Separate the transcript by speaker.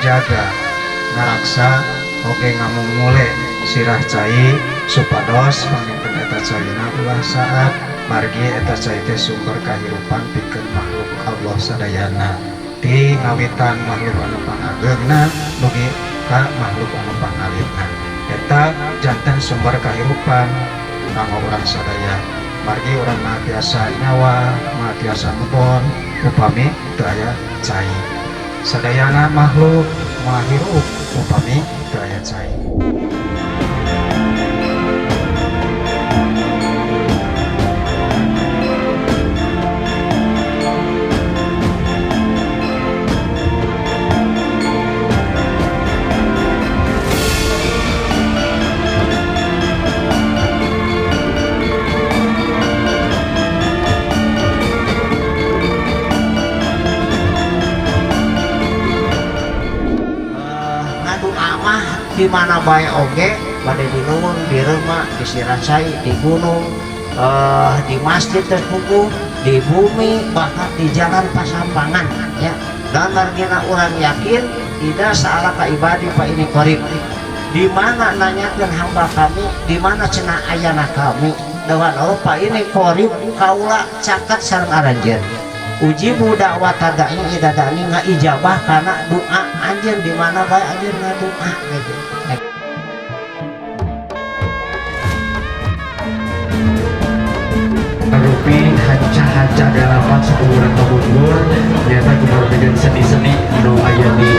Speaker 1: ngajaga ngaraksa oge ngamumule sirah cai supados pamingken eta caina ulah saat margi eta cai teh sumber kahirupan pikeun makhluk Allah sadayana ti ngawitan makhluk anu pangageungna dugi ka makhluk anu pangalihna eta janten sumber kahirupan kanggo urang sadaya margi urang mah tiasa nyawa mah tiasa ngebon upami teu aya cai sadayana makhluk mah hirup upami teu aya cai.
Speaker 2: Di mana bae oge bade di nuhun di rumah di Siracai di gunung di masjid terkuku di bumi bahkan di jalan pasampangan ya dan margina orang yakin tidak salah ka ibadi pa ini korib di mana nanyakeun hamba kami di mana cenah ayana kami dawan pa ini korib kaula caket sareng aranjeun uji budak watada'i idadani ngaijabah karena doa anjir di mana bae anjir ngadoa gitu.
Speaker 3: Rupi hanca-hanca dalapan sepuluh tahun nyata kemudian seni-seni no aya di